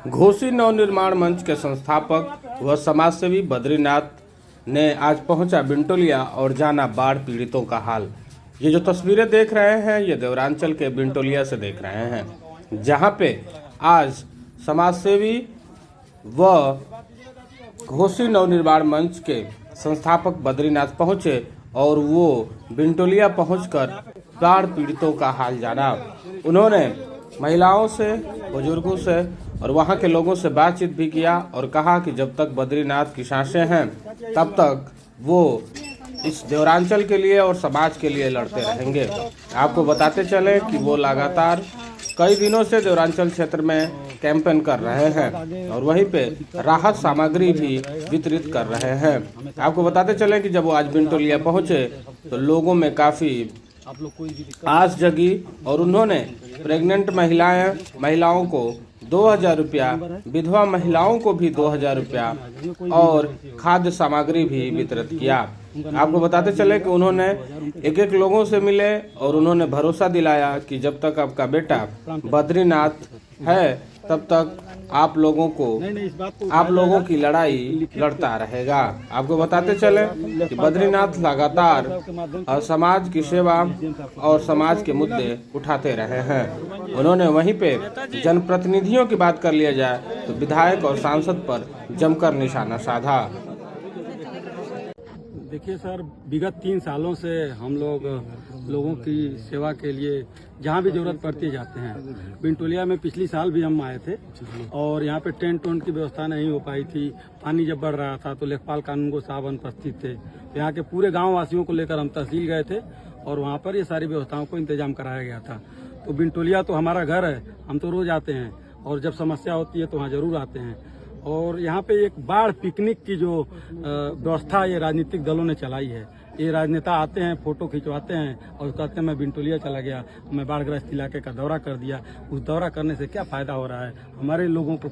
घोसी नवनिर्माण मंच के संस्थापक व समाजसेवी बद्रीनाथ ने आज पहुंचा बिंटोलिया और जाना बाढ़ पीड़ितों का हाल। ये जो तस्वीरें देख रहे हैं ये देवरांचल के बिंटोलिया से देख रहे हैं, जहां पे आज समाजसेवी व घोसी नवनिर्माण मंच के संस्थापक बद्रीनाथ पहुंचे और वो बिंटोलिया पहुंचकर बाढ़ पीड़ितों का हाल जाना। उन्होंने महिलाओं से, बुजुर्गों से और वहां के लोगों से बातचीत भी किया और कहा कि जब तक बद्रीनाथ की सांसें हैं तब तक वो इस देवरांचल के लिए और समाज के लिए लड़ते रहेंगे। आपको बताते चले कि वो लगातार कई दिनों से देवरांचल क्षेत्र में कैंपेन कर रहे हैं और वहीं पे राहत सामग्री भी वितरित कर रहे हैं। आपको बताते चले कि जब वो आज बिंटोलिया पहुंचे तो लोगों में काफी आस जगी और उन्होंने प्रेग्नेंट महिलाओं को 2000 रुपया, विधवा महिलाओं को भी 2000 रुपया और खाद्य सामग्री भी वितरित किया। आपको बताते चले कि उन्होंने एक लोगों से मिले और उन्होंने भरोसा दिलाया कि जब तक आपका बेटा बद्रीनाथ है तब तक आप लोगों की लड़ाई लड़ता रहेगा। आपको बताते चले कि बद्रीनाथ लगातार समाज की सेवा और समाज के मुद्दे उठाते रहे हैं। उन्होंने वहीं पे जनप्रतिनिधियों की बात कर लिया जाए तो विधायक और सांसद पर जमकर निशाना साधा। देखिए सर, विगत 3 सालों से हम लोगों की सेवा के लिए जहाँ भी जरूरत पड़ती है जाते हैं। बिंटोलिया में पिछली साल भी हम आए थे और यहाँ पे टेंट वेंट की व्यवस्था नहीं हो पाई थी। पानी जब बढ़ रहा था तो लेखपाल कानून को साहब अनुपस्थित थे। यहाँ के पूरे गाँव वासियों को लेकर हम तहसील गए थे और वहाँ पर ये सारी व्यवस्थाओं को इंतजाम कराया गया था। तो बिंटोलिया तो हमारा घर है, हम तो रोज आते हैं और जब समस्या होती है तो वहाँ जरूर आते हैं। और यहाँ पे एक बाढ़ पिकनिक की जो व्यवस्था ये राजनीतिक दलों ने चलाई है। ये राजनेता आते हैं, फोटो खिंचवाते हैं और कहते हैं मैं बिंटोलिया चला गया, मैं बाढ़ग्रस्त इलाके का दौरा कर दिया। उस दौरा करने से क्या फायदा हो रहा है? हमारे लोगों को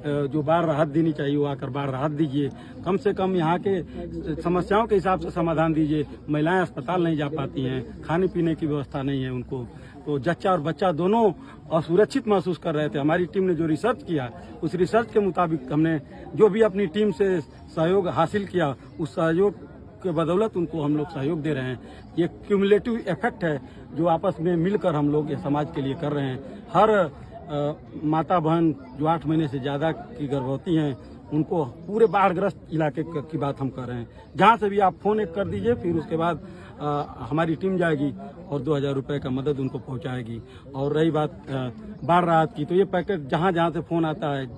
जो बाढ़ राहत देनी चाहिए वो आकर बाढ़ राहत दीजिए। कम से कम यहाँ के समस्याओं के हिसाब से समाधान दीजिए। महिलाएं अस्पताल नहीं जा पाती हैं, खाने पीने की व्यवस्था नहीं है उनको, तो जच्चा और बच्चा दोनों असुरक्षित महसूस कर रहे थे। हमारी टीम ने जो रिसर्च किया उस रिसर्च के मुताबिक हमने जो भी अपनी टीम से सहयोग हासिल किया उस सहयोग के बदौलत उनको हम लोग सहयोग दे रहे हैं। ये क्यूमुलेटिव इफेक्ट है जो आपस में मिलकर हम लोग ये समाज के लिए कर रहे हैं। हर माता बहन जो 8 महीने से ज्यादा की गर्भवती हैं उनको पूरे बाढ़ग्रस्त इलाके की बात हम कर रहे हैं। जहाँ से भी आप फोन एक कर दीजिए, फिर उसके बाद हमारी टीम जाएगी और 2000 रुपए का मदद उनको पहुंचाएगी। और रही बात बाढ़ राहत की, तो ये पैकेट जहाँ जहाँ से फोन आता है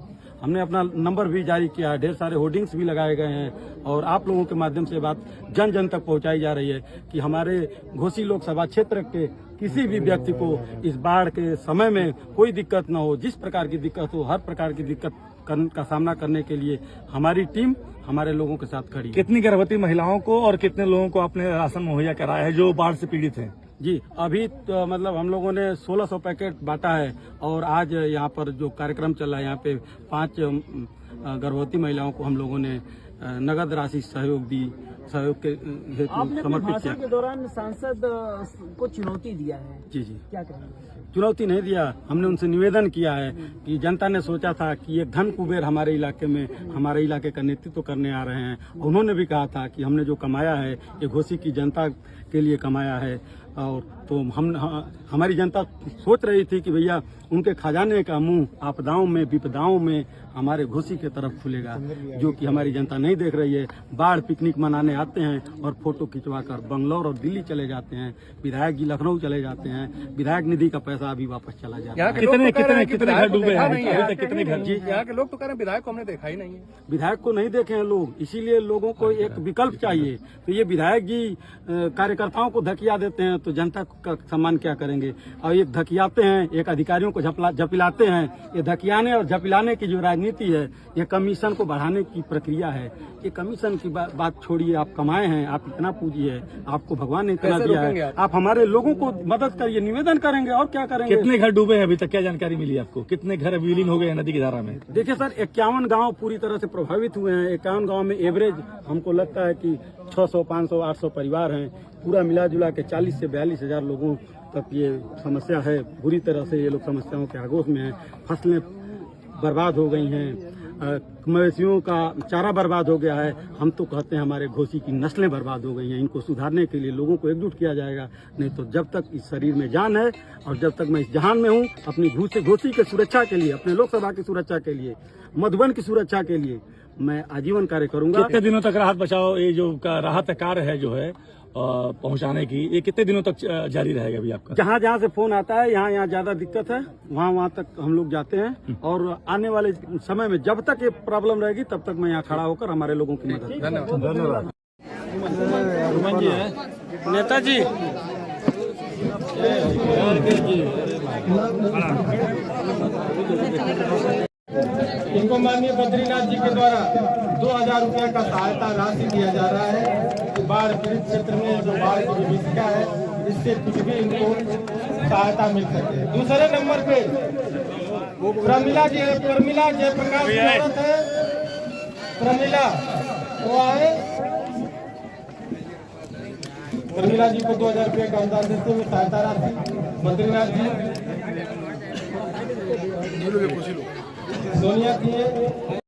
हमने अपना नंबर भी जारी किया है, ढेर सारे होर्डिंग्स भी लगाए गए हैं और आप लोगों के माध्यम से बात जन जन तक पहुंचाई जा रही है कि हमारे घोसी लोकसभा क्षेत्र के किसी भी व्यक्ति को इस बाढ़ के समय में कोई दिक्कत न हो। जिस प्रकार की दिक्कत हो, हर प्रकार की दिक्कत का सामना करने के लिए हमारी टीम हमारे लोगों के साथ खड़ी। कितनी गर्भवती महिलाओं को और कितने लोगों को आपने राशन मुहैया कराया है जो बाढ़ से पीड़ित हैं? जी, अभी तो मतलब हम लोगों ने 1600 पैकेट बांटा है और आज यहाँ पर जो कार्यक्रम चल रहा है यहाँ पे 5 गर्भवती महिलाओं को हम लोगों ने नगद राशि सहयोग के हेतु समर्पित किया। के दौरान सांसद को चुनौती दिया है, जी क्या कहेंगे? चुनौती नहीं दिया, हमने उनसे निवेदन किया है कि जनता ने सोचा था कि ये धन कुबेर हमारे इलाके में हमारे इलाके का नेतृत्व करने आ रहे हैं। उन्होंने भी कहा था कि हमने जो कमाया है ये घोसी की जनता के लिए कमाया है। और तो हमारी जनता सोच रही थी कि भैया उनके खजाने का मुंह आपदाओं में विपदाओं में हमारे घोसी की तरफ खुलेगा, जो कि हमारी जनता नहीं देख रही है। बाढ़ पिकनिक मनाने आते हैं और फोटो खिंचवाकर बंगलौर और दिल्ली चले जाते हैं। विधायक जी लखनऊ चले जाते हैं, विधायक निधि का पैसा अभी वापस चला जाता है। कितने घर डूबे हैं? कितने घर? जी, यहाँ के लोग तो कह रहे हैं विधायक को हमने देखा ही नहीं है। विधायक को नहीं देखे हैं लोग, इसीलिए लोगों को एक विकल्प चाहिए। तो ये विधायक जी कार्यकर्ताओं को धकिया देते हैं तो जनता का सम्मान क्या करेंगे? और एक धकियाते हैं, एक अधिकारियों को झपिलाते हैं। ये धकियाने और झपिलाने की जो राजनीति है, ये कमीशन को बढ़ाने की प्रक्रिया है। ये कमीशन की बात छोड़िए, आप कमाए हैं, आप इतना पूंजी है, आपको भगवान ने इतना दिया है, आप हमारे लोगों को मदद करिए, निवेदन करेंगे और क्या करेंगे। कितने घर डूबे हैं अभी तक, क्या जानकारी मिली आपको? कितने घर विलीन हो गए हैं नदी की धारा में? देखिए सर, 51 गांव पूरी तरह से प्रभावित हुए हैं। 51 गांव में एवरेज हमको लगता है कि 600, 500, 800 परिवार हैं। पूरा मिला जुला के 40 से 42 हजार लोगों तक ये समस्या है। बुरी तरह से ये लोग समस्याओं के आगोश में हैं। फसलें बर्बाद हो गई हैं, मवेशियों का चारा बर्बाद हो गया है। हम तो कहते हैं हमारे घोसी की नस्लें बर्बाद हो गई हैं। इनको सुधारने के लिए लोगों को एकजुट किया जाएगा, नहीं तो जब तक इस शरीर में जान है और जब तक मैं इस जहान में हूँ, अपनी घोसी की सुरक्षा के लिए, अपने लोकसभा की सुरक्षा के लिए, मधुबन की सुरक्षा के लिए मैं आजीवन कार्य करूंगा। कितने दिनों तक राहत बचाओ ये जो राहत कार्य है जो है पहुंचाने की, ये कितने दिनों तक जारी रहेगा अभी आपका? जहाँ जहाँ से फोन आता है, यहाँ ज्यादा दिक्कत है, वहाँ तक हम लोग जाते हैं और आने वाले समय में जब तक ये प्रॉब्लम रहेगी तब तक मैं यहाँ खड़ा होकर हमारे लोगों की मदद धन्यवाद। नेताजी इनको माननीय बद्रीनाथ जी के द्वारा 2000 रुपया का सहायता राशि दिया जा रहा है कि बाढ़ पीड़ित क्षेत्र में जो बाढ़ की विभीषिका है, इससे कुछ भी इनको सहायता मिल सके। दूसरे नंबर पे प्रमिला जयप्रकाश की औरत है, प्रमिला वो आए, प्रमिला जी को 2000 रुपये का अनुदान देते हुए सहायता राशि बद्रीनाथ जी